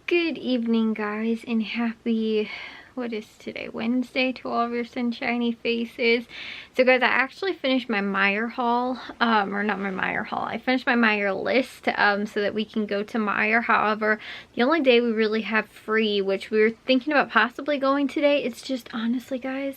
Good evening, guys, and happy, what is today, Wednesday, to all of your sunshiny faces. So guys, I actually finished my Meyer haul, or not my Meyer haul, I finished my Meyer list so that we can go to Meyer. However, the only day we really have free, which we were thinking about possibly going today, it's just honestly, guys,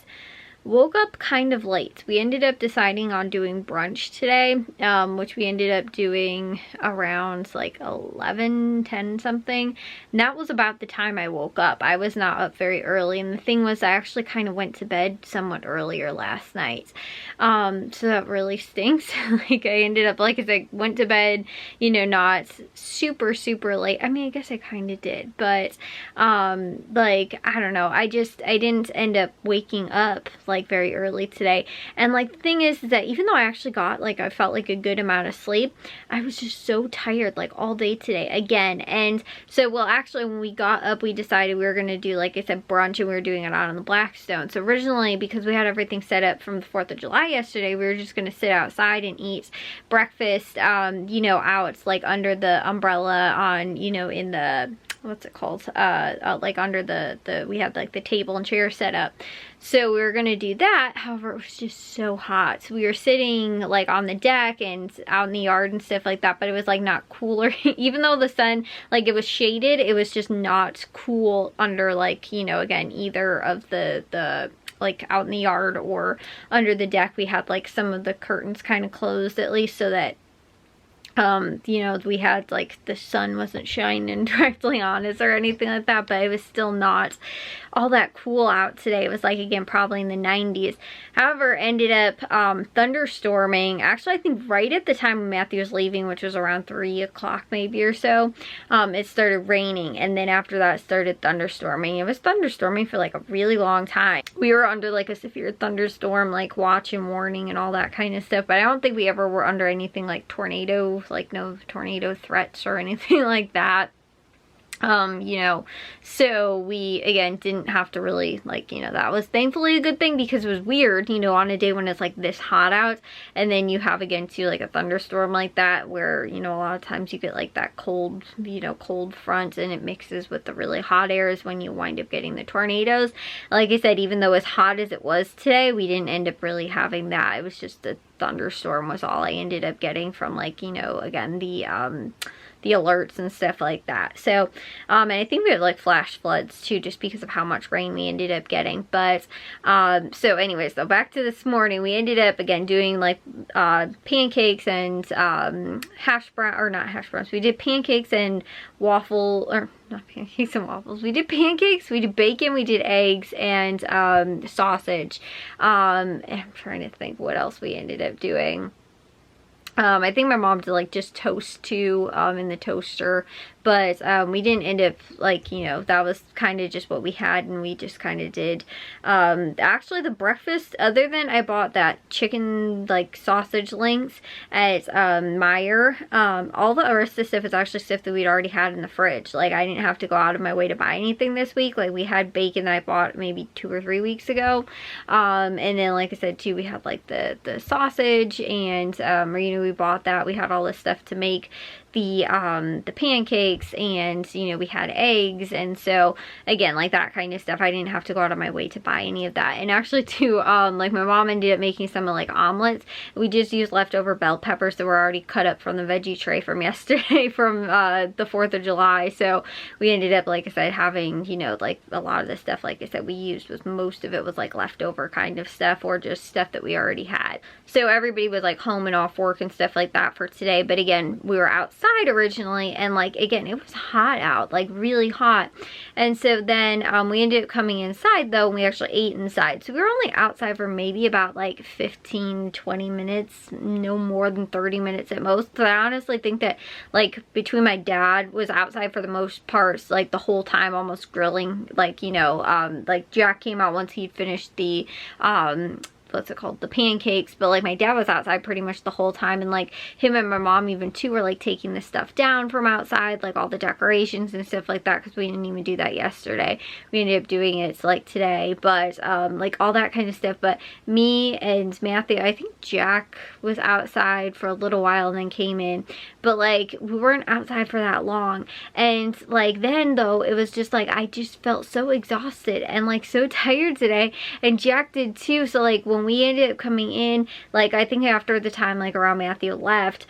woke up kind of late. We ended up deciding on doing brunch today, which we ended up doing around like 11, 10 something. And that was about the time I woke up. I was not up very early, and the thing was I actually kind of went to bed somewhat earlier last night. So that really stinks. Like I ended up, like I said, went to bed, you know, not super late. I mean, I guess I kind of did, but like I don't know, I didn't end up waking up like very early today. And like the thing is that even though I actually got like, I felt like a good amount of sleep, I was just so tired like all day today again. And so, well, actually when we got up, we decided we were going to do, like I said, brunch, and we were doing it out on the Blackstone. So originally, because we had everything set up from the 4th of July yesterday, we were just going to sit outside and eat breakfast, you know, out like under the umbrella on, you know, in the, what's it called, like under the we had like the table and chair set up. So we were gonna do that. However, it was just so hot. So we were sitting like on the deck and out in the yard and stuff like that, but it was like not cooler. Even though the sun, like it was shaded, it was just not cool under, like, you know, again, either of the like out in the yard or under the deck. We had like some of the curtains kind of closed, at least, so that you know, we had like the sun wasn't shining directly on us or anything like that, but it was still not all that cool out today. It was like, again, probably in the 90s. However, ended up thunderstorming, actually I think right at the time when Matthew was leaving, which was around 3 o'clock maybe or so. It started raining, and then after that it started thunderstorming. It was thunderstorming for like a really long time. We were under like a severe thunderstorm like watch and warning and all that kind of stuff, but I don't think we ever were under anything like tornado, like no tornado threats or anything like that. You know, so we again didn't have to really, like, you know, that was thankfully a good thing, because it was weird, you know, on a day when it's like this hot out, and then you have again too like a thunderstorm like that, where, you know, a lot of times you get like that cold, you know, cold front, and it mixes with the really hot airs when you wind up getting the tornadoes. Like I said, even though as hot as it was today, we didn't end up really having that. It was just the thunderstorm was all I ended up getting from, like, you know, again, the alerts and stuff like that. So and I think we had like flash floods too, just because of how much rain we ended up getting. But so anyways, so back to this morning, we ended up again doing like pancakes and hash brown, or not hash browns, we did pancakes and waffle, or not pancakes and waffles, we did pancakes, we did bacon, we did eggs, and sausage. And I'm trying to think what else we ended up doing. I think my mom did like just toast too, in the toaster, but we didn't end up, like, you know, that was kind of just what we had, and we just kind of did. Actually the breakfast, other than I bought that chicken like sausage links at Meyer, all the rest of the stuff is actually stuff that we'd already had in the fridge. Like I didn't have to go out of my way to buy anything this week. Like we had bacon that I bought maybe 2 or 3 weeks ago, and then like I said too, we had like the sausage, and you know, we bought that. We had all this stuff to make the pancakes, and, you know, we had eggs, and so again, like that kind of stuff, I didn't have to go out of my way to buy any of that. And actually too, like my mom ended up making some of like omelets. We just used leftover bell peppers that were already cut up from the veggie tray from yesterday from the 4th of July. So we ended up, like I said, having, you know, like a lot of the stuff, like I said, we used, was most of it was like leftover kind of stuff, or just stuff that we already had. So everybody was like home and off work and stuff like that for today. But again, we were outside originally, and like again, it was hot out, like really hot. And so then we ended up coming inside though, and we actually ate inside. So we were only outside for maybe about like 15-20 minutes, no more than 30 minutes at most. So I honestly think that like between my dad was outside for the most parts, like the whole time, almost grilling, like, you know, like Jack came out once he'd finished the what's it called, the pancakes, but like my dad was outside pretty much the whole time, and like him and my mom even too were like taking the stuff down from outside, like all the decorations and stuff like that, because we didn't even do that yesterday. We ended up doing it like today, but like all that kind of stuff. But me and Matthew, I think Jack was outside for a little while and then came in, but like we weren't outside for that long. And like then though, it was just like I just felt so exhausted and like so tired today, and Jack did too. So like when we ended up coming in, like I think after the time like around Matthew left,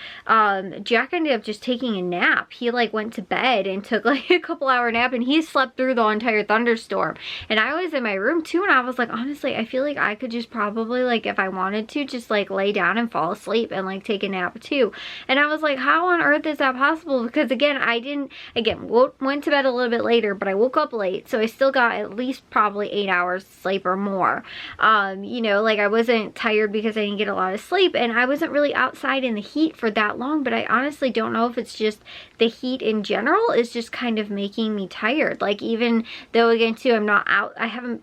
Jack ended up just taking a nap. He like went to bed and took like a couple-hour nap, and he slept through the entire thunderstorm. And I was in my room too, and I was like, honestly, I feel like I could just probably, like, if I wanted to, just like lay down and fall asleep and like take a nap too. And I was like, how on earth is that possible? Because again, I didn't, went to bed a little bit later, but I woke up late, so I still got at least probably 8 hours sleep or more. You know, like I wasn't tired because I didn't get a lot of sleep, and I wasn't really outside in the heat for that long. But I honestly don't know if it's just the heat in general is just kind of making me tired. Like even though again too,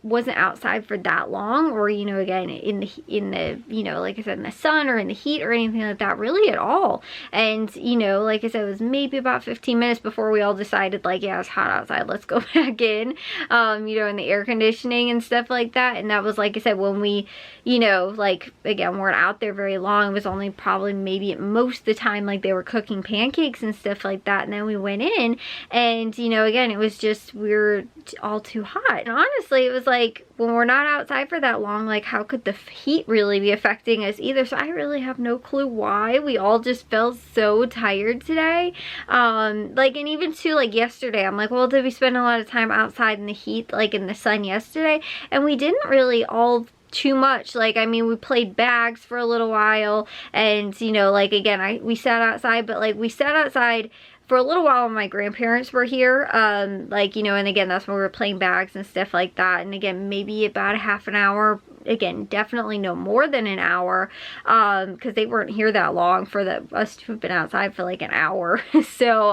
wasn't outside for that long, or you know, again in the you know, like I said, in the sun or in the heat or anything like that really at all. And you know, like I said, it was maybe about 15 minutes before we all decided like, yeah, it's hot outside, let's go back in, you know, in the air conditioning and stuff like that. And that was, like I said, when we, you know, like again, weren't out there very long. It was only probably maybe at most the time like they were cooking pancakes and stuff like that. And then we went in, and you know, again, it was just, we were all too hot. And honestly, it was like, when we're not outside for that long, like how could the heat really be affecting us either? So I really have no clue why. We all just felt so tired today. Like, and even too, like yesterday, I'm like, well, did we spend a lot of time outside in the heat, like in the sun yesterday? And we didn't really all too much. Like, I mean, we played bags for a little while, and you know, like again, we sat outside, but like we sat outside for a little while when my grandparents were here, like, you know, and again, that's when we were playing bags and stuff like that. And again, maybe about a half an hour, again, definitely no more than an hour, because they weren't here that long for us to have been outside for like an hour. So,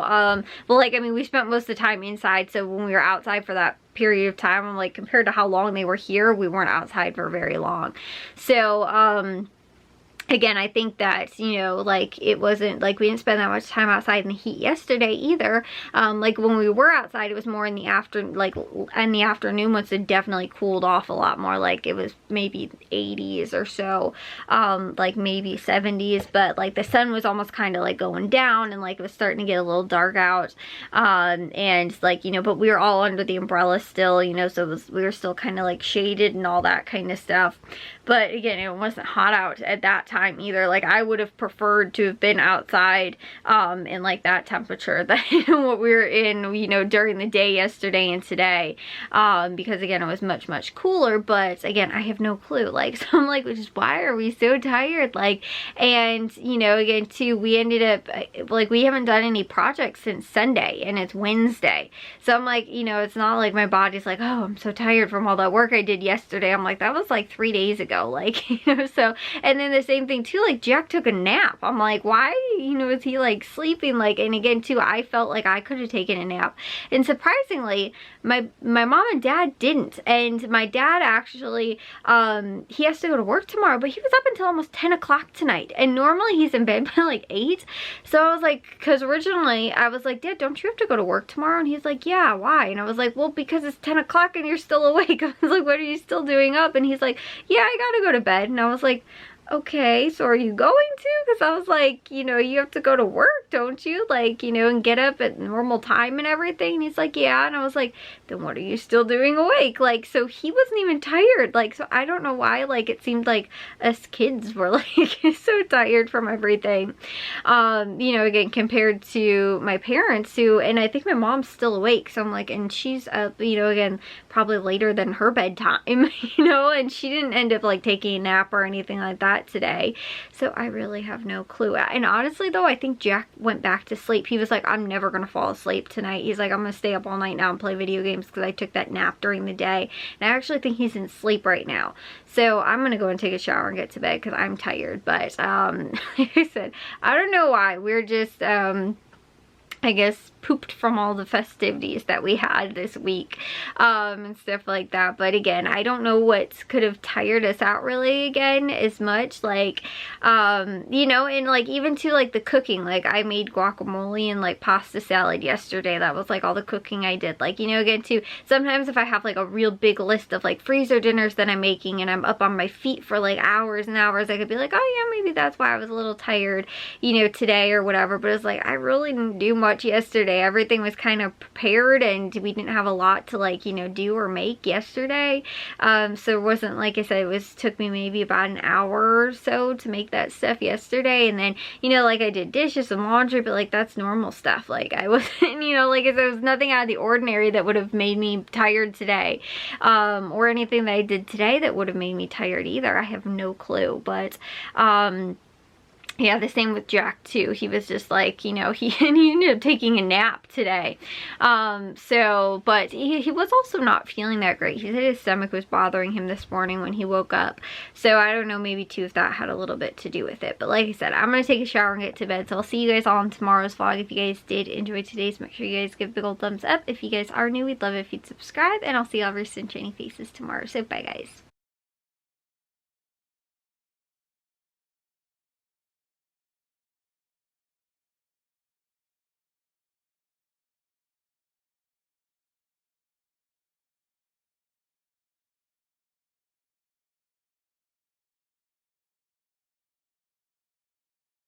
well, like, I mean, we spent most of the time inside, so when we were outside for that period of time, I'm like, compared to how long they were here, we weren't outside for very long. So, again, I think that, you know, like it wasn't like we didn't spend that much time outside in the heat yesterday either. Like when we were outside, it was more in the afternoon, like in the afternoon once it definitely cooled off a lot more. Like it was maybe 80s or so, like maybe 70s, but like the sun was almost kind of like going down, and like it was starting to get a little dark out. And like, you know, but we were all under the umbrella still, you know, so we were still kind of like shaded and all that kind of stuff. But again, it wasn't hot out at that time either. Like I would have preferred to have been outside in like that temperature than what we were in, you know, during the day yesterday and today, because again, it was much cooler. But again, I have no clue. Like, so I'm like, which is why are we so tired? Like, and you know, again too, we ended up like, we haven't done any projects since Sunday, and it's Wednesday. So I'm like, you know, it's not like my body's like, oh, I'm so tired from all that work I did yesterday. I'm like, that was like 3 days ago. Like, you know, so, and then the same thing too, like Jack took a nap. I'm like, why, you know, is he like sleeping? Like, and again too, I felt like I could have taken a nap, and surprisingly my mom and dad didn't. And my dad actually, he has to go to work tomorrow, but he was up until almost 10 o'clock tonight, and normally he's in bed by like 8. So I was like, because originally I was like, Dad, don't you have to go to work tomorrow? And he's like, yeah, why? And I was like, well, because it's 10 o'clock and you're still awake. I was like, what are you still doing up? And he's like, yeah, I gotta go to bed. And I was like, okay, so are you going to? Because I was like, you know, you have to go to work, don't you? Like, you know, and get up at normal time and everything. And he's like, yeah. And I was like, then what are you still doing awake? Like, so he wasn't even tired. Like, so I don't know why, like, it seemed like us kids were like so tired from everything. You know, again, compared to my parents who, and I think my mom's still awake. So I'm like, and she's up, you know, again, probably later than her bedtime, you know, and she didn't end up like taking a nap or anything like that today. So I really have no clue. And honestly though, I think Jack went back to sleep. He was like, I'm never gonna fall asleep tonight. He's like, I'm gonna stay up all night now and play video games because I took that nap during the day. And I actually think he's in sleep right now. So I'm gonna go and take a shower and get to bed because I'm tired. But like I said, I don't know why. We're just I guess, pooped from all the festivities that we had this week, and stuff like that. But again, I don't know what could have tired us out really again as much, like, you know, and like even to like the cooking, like I made guacamole and like pasta salad yesterday. That was like all the cooking I did. Like, you know, again too, sometimes if I have like a real big list of like freezer dinners that I'm making and I'm up on my feet for like hours and hours, I could be like, oh yeah, maybe that's why I was a little tired, you know, today or whatever. But it's like, I really didn't do much yesterday. Everything was kind of prepared and we didn't have a lot to like, you know, do or make yesterday. So it wasn't, like I said, took me maybe about an hour or so to make that stuff yesterday. And then, you know, like I did dishes and laundry, but like that's normal stuff. Like I wasn't, you know, like there was nothing out of the ordinary that would have made me tired today, or anything that I did today that would have made me tired either. I have no clue. But yeah, the same with Jack too. He was just like, you know, he ended up taking a nap today. But he was also not feeling that great. He said his stomach was bothering him this morning when he woke up. So I don't know, maybe too, if that had a little bit to do with it. But like I said, I'm going to take a shower and get to bed. So I'll see you guys all in tomorrow's vlog. If you guys did enjoy today's, make sure you guys give a big old thumbs up. If you guys are new, we'd love it if you'd subscribe. And I'll see all of your sunshiny faces tomorrow. So bye guys.